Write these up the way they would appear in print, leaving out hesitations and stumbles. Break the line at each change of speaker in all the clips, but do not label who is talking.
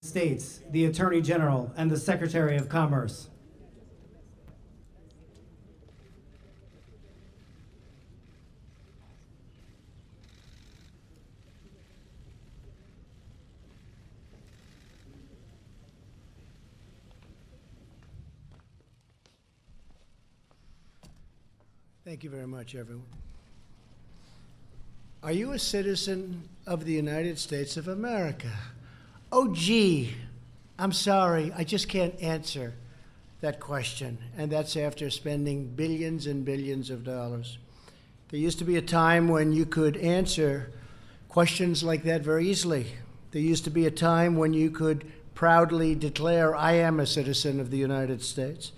States, the Attorney General, and the Secretary of Commerce.
Thank you very much, everyone. Are you a citizen of the United States of America? Oh, gee, I'm sorry, I just can't answer that question, and that's after spending billions and billions of dollars. There used to be a time when you could answer questions like that very easily. There used to be a time when you could proudly declare, I am a citizen of the United States.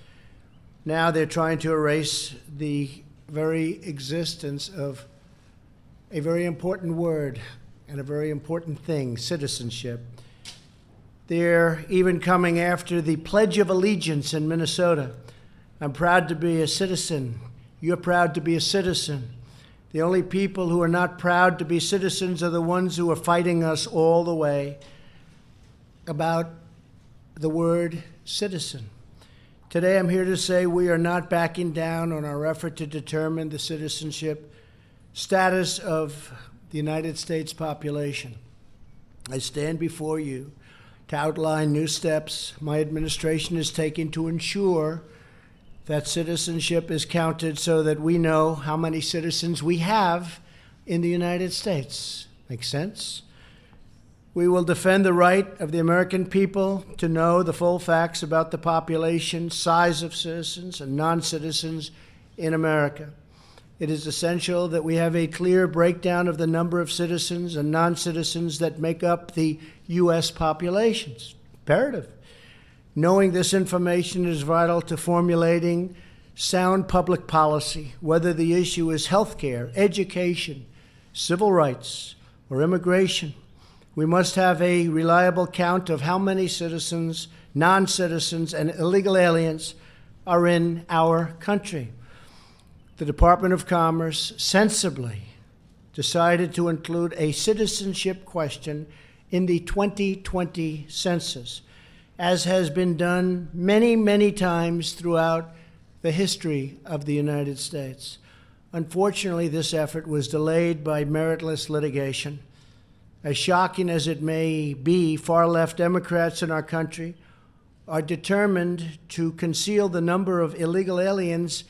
Now they're trying to erase the very existence of a very important word and a very important thing, citizenship. They're even coming after the Pledge of Allegiance in Minnesota. I'm proud to be a citizen. You're proud to be a citizen. The only people who are not proud to be citizens are the ones who are fighting us all the way about the word citizen. Today I'm here to say we are not backing down on our effort to determine the citizenship status of the United States population. I stand before you to outline new steps my administration is taking to ensure that citizenship is counted so that we know how many citizens we have in the United States. Make sense? We will defend the right of the American people to know the full facts about the population, size of citizens and non-citizens in America. It is essential that we have a clear breakdown of the number of citizens and non-citizens that make up the U.S. population. It's imperative. Knowing this information is vital to formulating sound public policy, whether the issue is health care, education, civil rights, or immigration. We must have a reliable count of how many citizens, non-citizens, and illegal aliens are in our country. The Department of Commerce sensibly decided to include a citizenship question in the 2020 census, as has been done many, many times throughout the history of the United States. Unfortunately, this effort was delayed by meritless litigation. As shocking as it may be, far-left Democrats in our country are determined to conceal the number of illegal aliens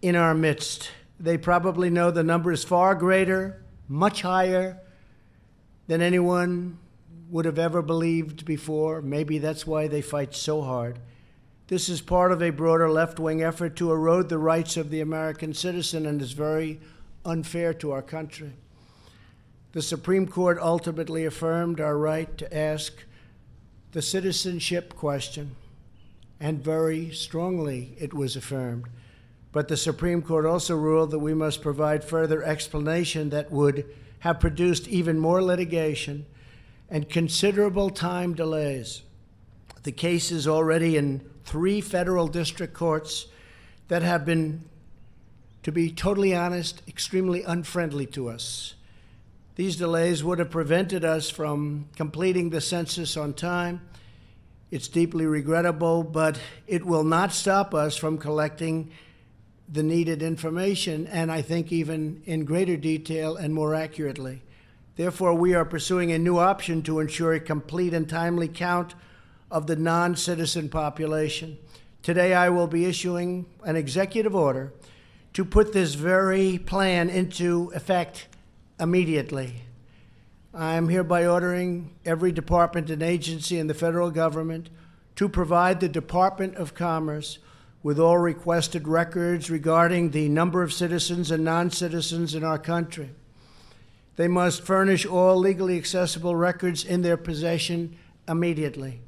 in our midst. They probably know the number is far greater, much higher than anyone would have ever believed before. Maybe that's why they fight so hard. This is part of a broader left-wing effort to erode the rights of the American citizen and is very unfair to our country. The Supreme Court ultimately affirmed our right to ask the citizenship question, and very strongly it was affirmed. But the Supreme Court also ruled that we must provide further explanation that would have produced even more litigation and considerable time delays. The case is already in 3 federal district courts that have been, to be totally honest, extremely unfriendly to us. These delays would have prevented us from completing the census on time. It's deeply regrettable, but it will not stop us from collecting the needed information, and I think even in greater detail and more accurately. Therefore, we are pursuing a new option to ensure a complete and timely count of the non-citizen population. Today, I will be issuing an executive order to put this very plan into effect immediately. I am hereby ordering every department and agency in the federal government to provide the Department of Commerce with all requested records regarding the number of citizens and non-citizens in our country. They must furnish all legally accessible records in their possession immediately.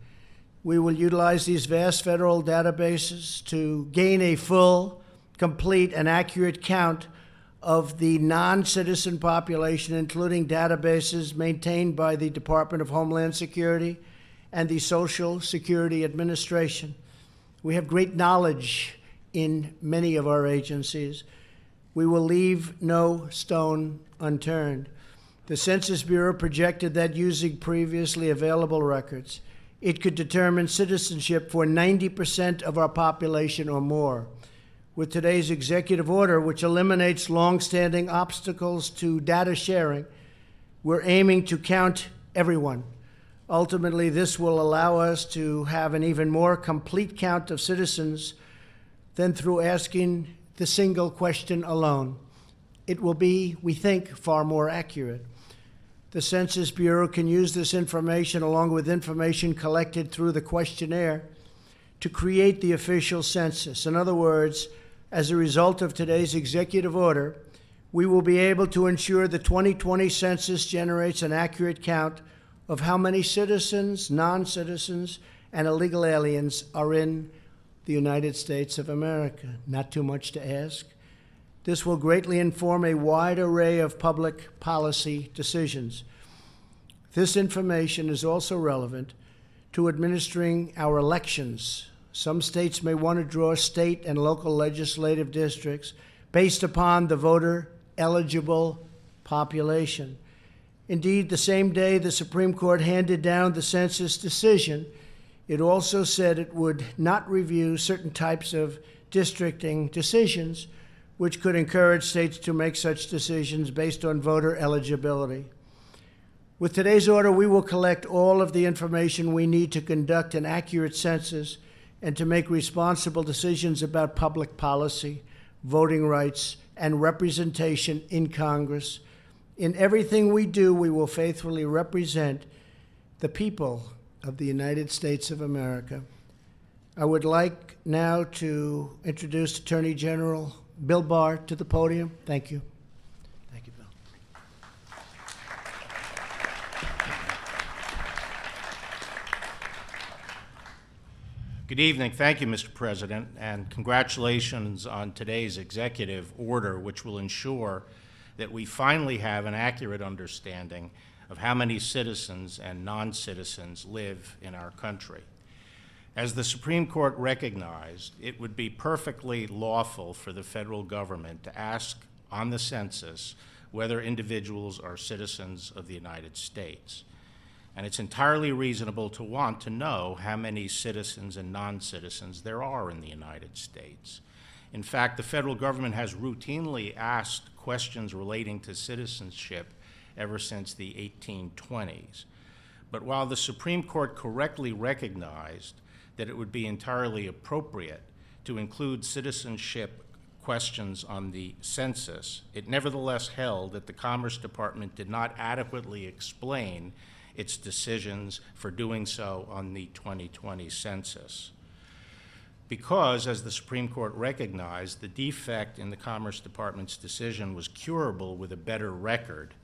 We will utilize these vast federal databases to gain a full, complete, and accurate count of the non-citizen population, including databases maintained by the Department of Homeland Security and the Social Security Administration. We have great knowledge in many of our agencies. We will leave no stone unturned. The Census Bureau projected that using previously available records, It could determine citizenship for 90% of our population or more. With today's executive order, which eliminates long-standing obstacles to data sharing, we're aiming to count everyone. Ultimately, this will allow us to have an even more complete count of citizens than through asking the single question alone. It will be, we think, far more accurate. The Census Bureau can use this information along with information collected through the questionnaire to create the official census. In other words, as a result of today's executive order, we will be able to ensure the 2020 census generates an accurate count of how many citizens, non-citizens, and illegal aliens are in the United States of America. Not too much to ask. This will greatly inform a wide array of public policy decisions. This information is also relevant to administering our elections. Some states may want to draw state and local legislative districts based upon the voter-eligible population. Indeed, the same day the Supreme Court handed down the census decision, it also said it would not review certain types of districting decisions, which could encourage states to make such decisions based on voter eligibility. With today's order, we will collect all of the information we need to conduct an accurate census and to make responsible decisions about public policy, voting rights, and representation in Congress. In everything we do, we will faithfully represent the people of the United States of America. I would like now to introduce Attorney General Bill Barr to the podium. Thank you. Thank you, Bill.
Good evening. Thank you, Mr. President, and congratulations on today's executive order, which will ensure that we finally have an accurate understanding of how many citizens and non-citizens live in our country. As the Supreme Court recognized, it would be perfectly lawful for the federal government to ask on the census whether individuals are citizens of the United States. And it's entirely reasonable to want to know how many citizens and non-citizens there are in the United States. In fact, the federal government has routinely asked questions relating to citizenship ever since the 1820s. But while the Supreme Court correctly recognized that it would be entirely appropriate to include citizenship questions on the census, it nevertheless held that the Commerce Department did not adequately explain its decisions for doing so on the 2020 census. Because, as the Supreme Court recognized, the defect in the Commerce Department's decision was curable with a better record,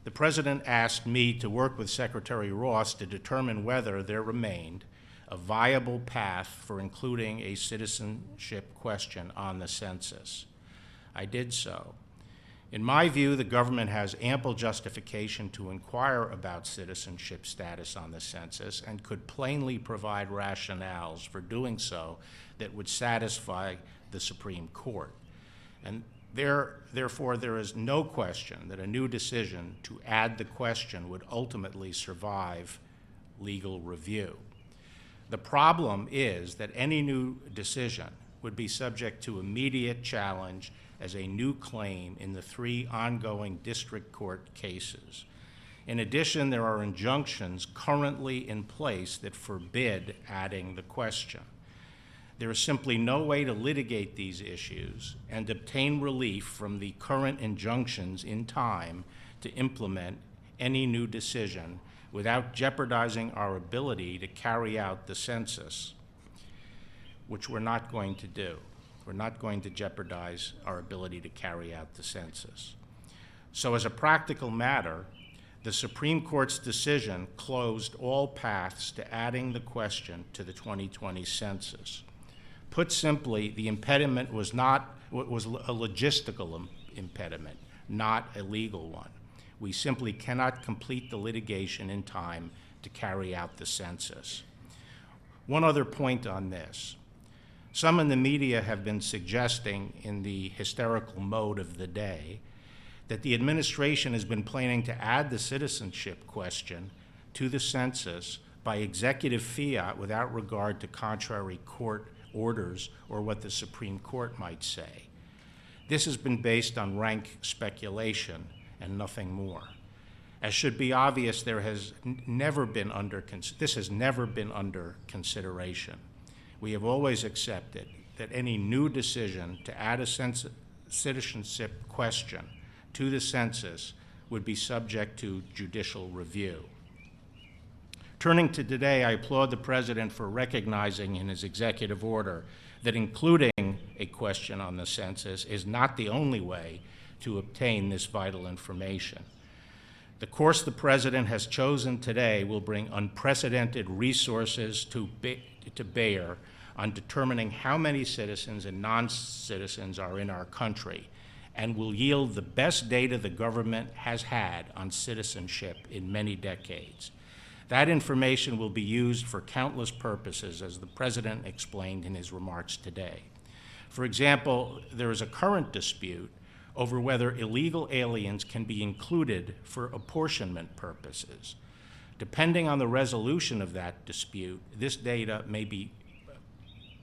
the President asked me to work with Secretary Ross to determine whether there remained a viable path for including a citizenship question on the census. I did so. In my view, the government has ample justification to inquire about citizenship status on the census and could plainly provide rationales for doing so that would satisfy the Supreme Court. And therefore, there is no question that a new decision to add the question would ultimately survive legal review. The problem is that any new decision would be subject to immediate challenge as a new claim in the 3 ongoing district court cases. In addition, there are injunctions currently in place that forbid adding the question. There is simply no way to litigate these issues and obtain relief from the current injunctions in time to implement any new decision without jeopardizing our ability to carry out the census, which we're not going to do. We're not going to jeopardize our ability to carry out the census. So as a practical matter, the Supreme Court's decision closed all paths to adding the question to the 2020 census. Put simply, the impediment was a logistical impediment, not a legal one. We simply cannot complete the litigation in time to carry out the census. One other point on this. Some in the media have been suggesting, in the hysterical mode of the day, that the administration has been planning to add the citizenship question to the census by executive fiat without regard to contrary court orders or what the Supreme Court might say. This has been based on rank speculation and nothing more. As should be obvious, this has never been under consideration. We have always accepted that any new decision to add a citizenship question to the census would be subject to judicial review. Turning to today, I applaud the President for recognizing in his executive order that including a question on the census is not the only way to obtain this vital information. The course the President has chosen today will bring unprecedented resources to bear on determining how many citizens and non-citizens are in our country, and will yield the best data the government has had on citizenship in many decades. That information will be used for countless purposes, as the President explained in his remarks today. For example, there is a current dispute over whether illegal aliens can be included for apportionment purposes. Depending on the resolution of that dispute, this data may be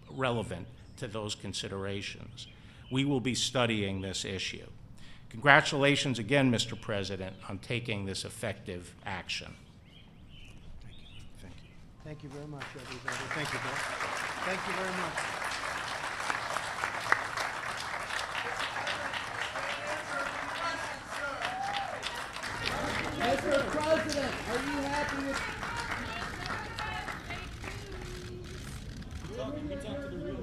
relevant to those considerations. We will be studying this issue. Congratulations again, Mr. President, on taking this effective action.
Thank you very much, everybody. Thank you, Bill. Thank you very much.
Mr. President, are you happy with... We talked to the real